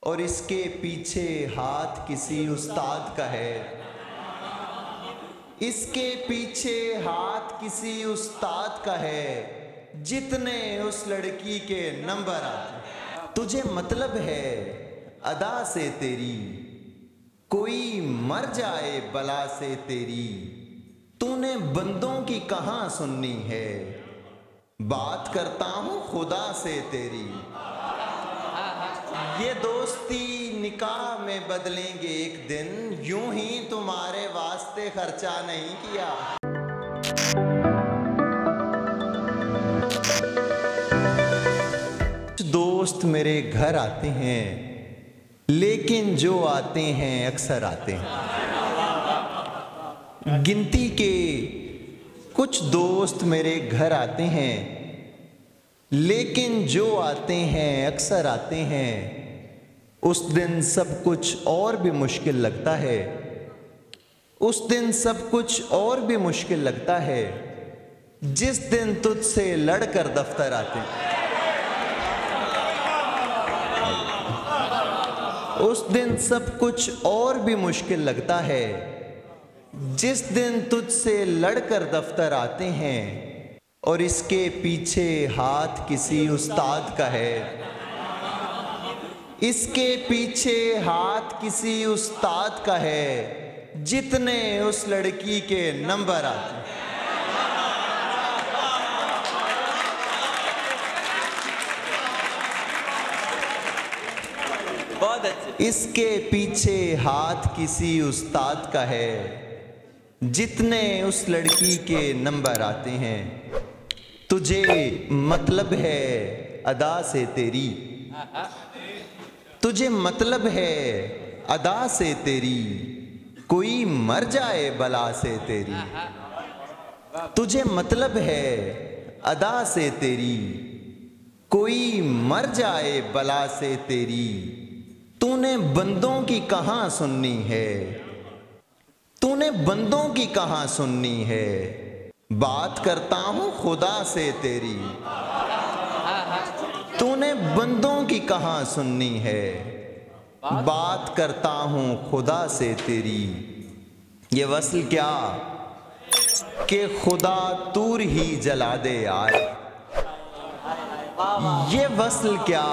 और इसके पीछे हाथ किसी उस्ताद का है। इसके पीछे हाथ किसी उस्ताद का है, जितने उस लड़की के नंबर आते। तुझे मतलब है अदा से तेरी, कोई मर जाए बला से तेरी। तूने बंदों की कहाँ सुननी है, बात करता हूँ खुदा से तेरी। ये दोस्ती निकाह में बदलेंगे एक दिन, यूं ही तुम्हारे वास्ते खर्चा नहीं किया। दोस्त मेरे घर आते हैं, लेकिन जो आते हैं अक्सर आते हैं। गिनती के कुछ दोस्त मेरे घर आते हैं, लेकिन जो आते हैं अक्सर आते हैं। उस दिन सब कुछ और भी मुश्किल लगता है, उस दिन सब कुछ और भी मुश्किल लगता है, जिस दिन तुझसे लड़कर दफ्तर आते हैं। उस दिन सब कुछ और भी मुश्किल लगता है, जिस दिन तुझसे लड़कर दफ्तर आते हैं। और इसके पीछे हाथ किसी उस्ताद का है। इसके पीछे हाथ किसी उस्ताद का है, जितने उस लड़की के नंबर आते हैं। बहुत अच्छे। इसके पीछे हाथ किसी उस्ताद का है, जितने उस लड़की के नंबर आते हैं। तुझे मतलब है अदा से तेरी, तुझे मतलब है अदा से तेरी। कोई मर जाए बला से तेरी। तुझे मतलब है अदा से तेरी, कोई मर जाए बला से तेरी। तूने बंदों की कहाँ सुननी है, तूने बंदों की कहाँ सुननी है। बात करता हूँ खुदा से तेरी। तूने बंदों की कहाँ सुननी है, बात करता हूँ खुदा से तेरी। ये वस्ल क्या कि खुदा तूर ही जला दे यार। ये वस्ल क्या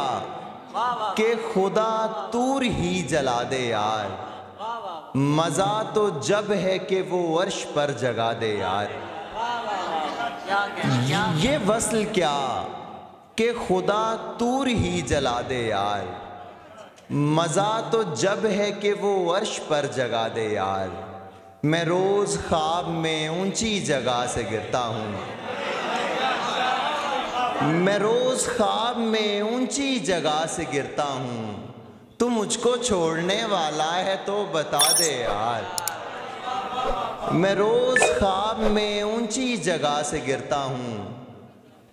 कि खुदा तूर ही जला दे यार। मजा तो जब है कि वो अर्श पर जगा दे यार। ये वस्ल क्या कि खुदा तूर ही जला दे यार। मजा तो जब है कि वो अर्श पर जगा दे यार। मैं रोज ख्वाब में ऊंची जगह से गिरता हूँ, मैं रोज ख्वाब में ऊंची जगह से गिरता हूँ। तू मुझको छोड़ने वाला है तो बता दे यार। मैं रोज ख्वाब में ऊंची जगह से गिरता हूँ।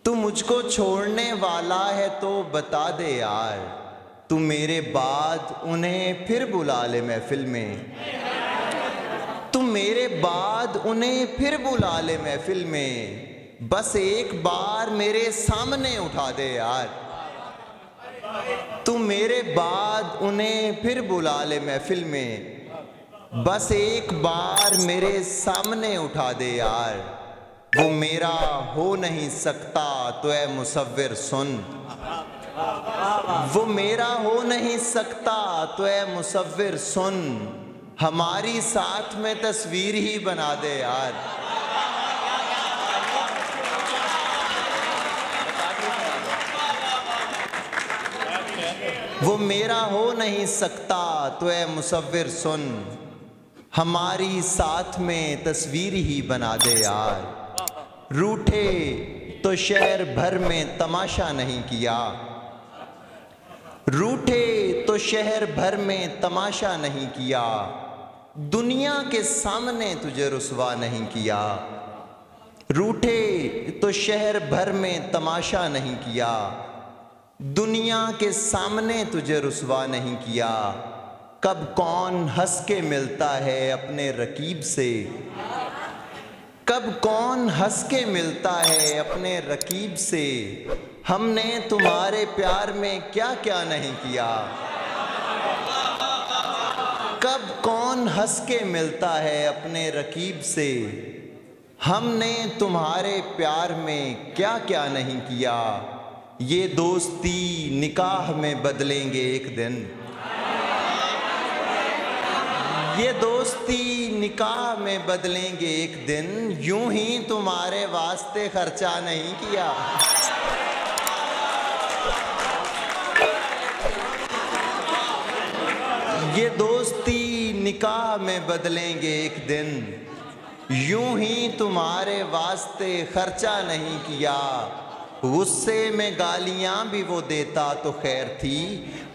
तू मुझको छोड़ने वाला है तो बता दे यार। तू मेरे बाद उन्हें फिर बुला ले महफिल में। तू मेरे बाद उन्हें फिर बुला ले महफिल में। बस एक बार मेरे सामने उठा दे यार। तू मेरे बाद उन्हें फिर बुला ले महफिल में। बस एक बार मेरे सामने उठा दे यार। वो मेरा हो नहीं सकता तो ऐ मुसव्विर सुन। वो मेरा हो नहीं सकता तो ऐ मुसव्विर सुन। हमारी साथ में तस्वीर ही बना दे यार। वो मेरा हो नहीं सकता तो ऐ मुसव्विर सुन। हमारी साथ में तस्वीर ही बना दे यार। रूठे तो शहर भर में तमाशा नहीं किया। रूठे तो शहर भर में तमाशा नहीं किया। दुनिया के सामने तुझे रुसवा नहीं किया। रूठे तो शहर भर में तमाशा नहीं किया। दुनिया के सामने तुझे रुसवा नहीं किया। कब कौन हंस के मिलता है अपने रकीब से। कब कौन हंस के मिलता है अपने रकीब से। हमने तुम्हारे प्यार में क्या क्या नहीं किया। हंस के मिलता है अपने रकीब से, हमने तुम्हारे प्यार में क्या क्या नहीं किया, ये दोस्ती निकाह में बदलेंगे एक दिन, ये दोस्ती निकाह में बदलेंगे एक दिन, यूं ही तुम्हारे वास्ते खर्चा नहीं किया। ये दोस्ती निकाह में बदलेंगे एक दिन, यूं ही तुम्हारे वास्ते खर्चा नहीं किया। गुस्से में गालियां भी वो देता तो खैर थी,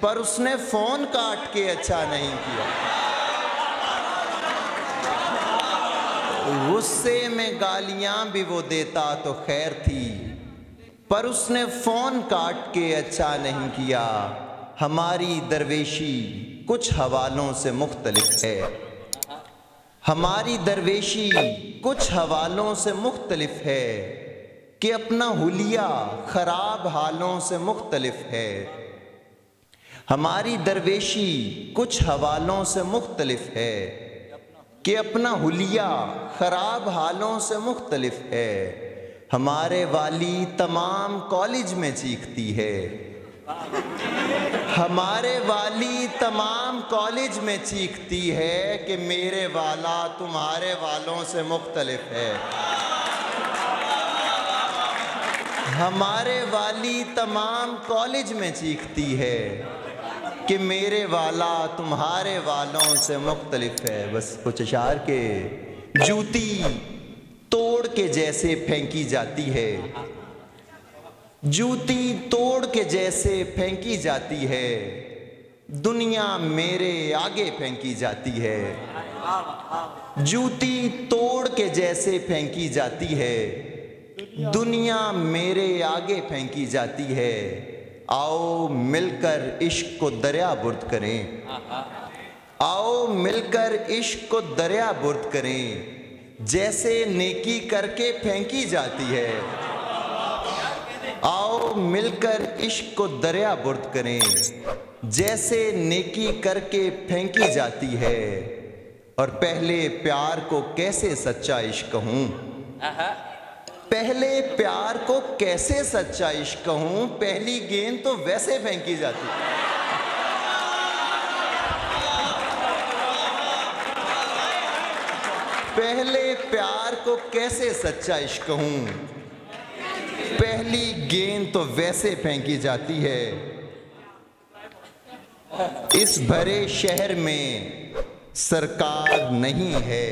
पर उसने फोन काट के अच्छा नहीं किया। गुस्से में गालियां भी वो देता तो खैर थी, पर उसने फोन काट के अच्छा नहीं किया। हमारी दरवेशी कुछ हवालों से मुख्तलिफ है, हमारी दरवेशी कुछ हवालों से मुख्तलिफ है, कि अपना हुलिया खराब हालों से मुख्तलिफ है। हमारी दरवेशी कुछ हवालों से मुख्तलिफ है, कि अपना हुलिया खराब हालों से मुख्तलिफ है। हमारे वाली तमाम कॉलेज में चीखती है, हमारे वाली तमाम कॉलेज में चीखती है, कि मेरे वाला तुम्हारे वालों से मुख्तलिफ है। हमारे वाली तमाम कॉलेज में चीखती है, कि मेरे वाला तुम्हारे वालों से मुख्तलिफ है। बस कुछ अशार के जूती तोड़ के जैसे फेंकी जाती है, जूती तोड़ के जैसे फेंकी जाती है, दुनिया मेरे आगे फेंकी जाती है। जूती तोड़ के जैसे फेंकी जाती है, दुनिया मेरे आगे फेंकी जाती है। आओ मिलकर इश्क को दरिया बुर्द करें, आओ मिलकर इश्क को दरिया बुर्द करें, जैसे नेकी करके फेंकी जाती है। आओ मिलकर इश्क को दरिया बुर्द करें, जैसे नेकी करके फेंकी जाती है। और पहले प्यार को कैसे सच्चा इश्क कहूं, पहले प्यार को कैसे सच्चा इश्क कहूं, पहली गेंद तो वैसे फेंकी जाती है। पहले प्यार को कैसे सच्चा इश्क कहूं, पहली गेंद तो वैसे फेंकी जाती है। इस भरे शहर में सरकार नहीं है,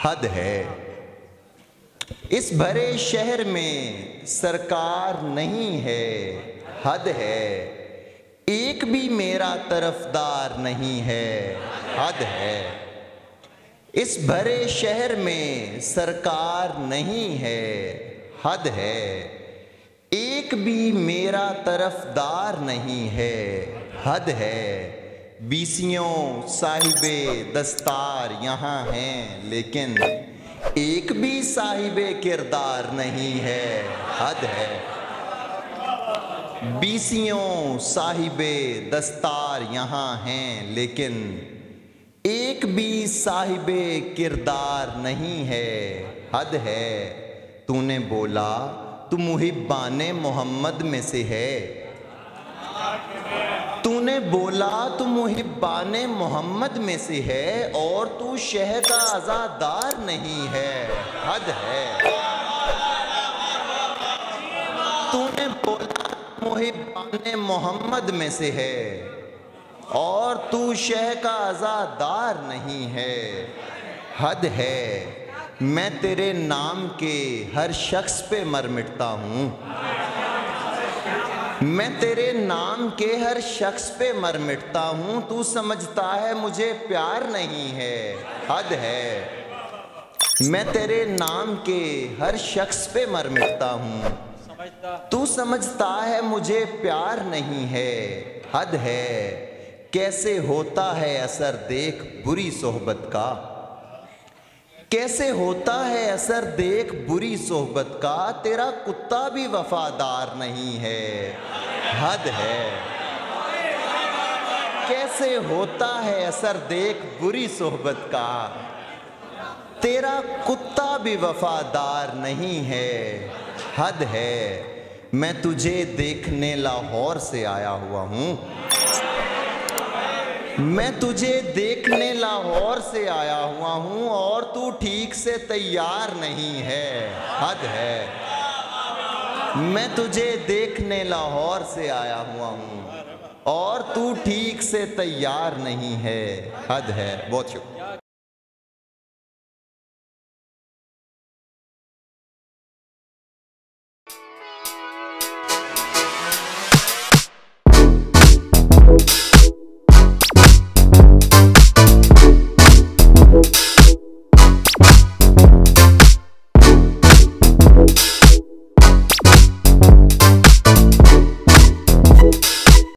हद है। इस भरे शहर में सरकार नहीं है, हद है। एक भी मेरा तरफदार नहीं है, हद है। इस भरे शहर में सरकार नहीं है, हद है। एक भी मेरा तरफदार नहीं है, हद है। बीसियों साहिबे दस्तार यहाँ हैं, लेकिन एक भी साहिबे किरदार नहीं है, हद है। बीसियों साहिबे दस्तार यहाँ हैं, लेकिन एक भी साहिबे किरदार नहीं है, हद है। तूने बोला तू मुहिब्बाने मोहम्मद में से है, तूने बोला तू मुहिब्बाने मोहम्मद में से है, और तू शह का आज़ादार नहीं है, हद है। तूने बोला मुहिब्बाने मोहम्मद में से है, और तू शह का आज़ादार नहीं है, हद है। मैं तेरे नाम के हर शख्स पे मर मिटता हूँ, मैं तेरे नाम के हर शख्स पे मर मिटता हूँ। तू समझता है मुझे प्यार नहीं है, हद है। मैं तेरे नाम के हर शख्स पे मर मिटता हूँ, तू समझता है मुझे प्यार नहीं है, हद है। कैसे होता है असर देख बुरी सोहबत का, कैसे होता है असर देख बुरी सोहबत का, तेरा कुत्ता भी वफादार नहीं है, हद है। कैसे होता है असर देख बुरी सोहबत का। तेरा कुत्ता भी वफादार नहीं है, हद है। मैं तुझे देखने लाहौर से आया हुआ हूँ। मैं तुझे देखने लाहौर से आया हुआ हूँ और तू ठीक से तैयार नहीं है, हद है। मैं तुझे देखने लाहौर से आया हुआ हूँ और तू ठीक से तैयार नहीं है, हद है। बहुत शुक्रिया।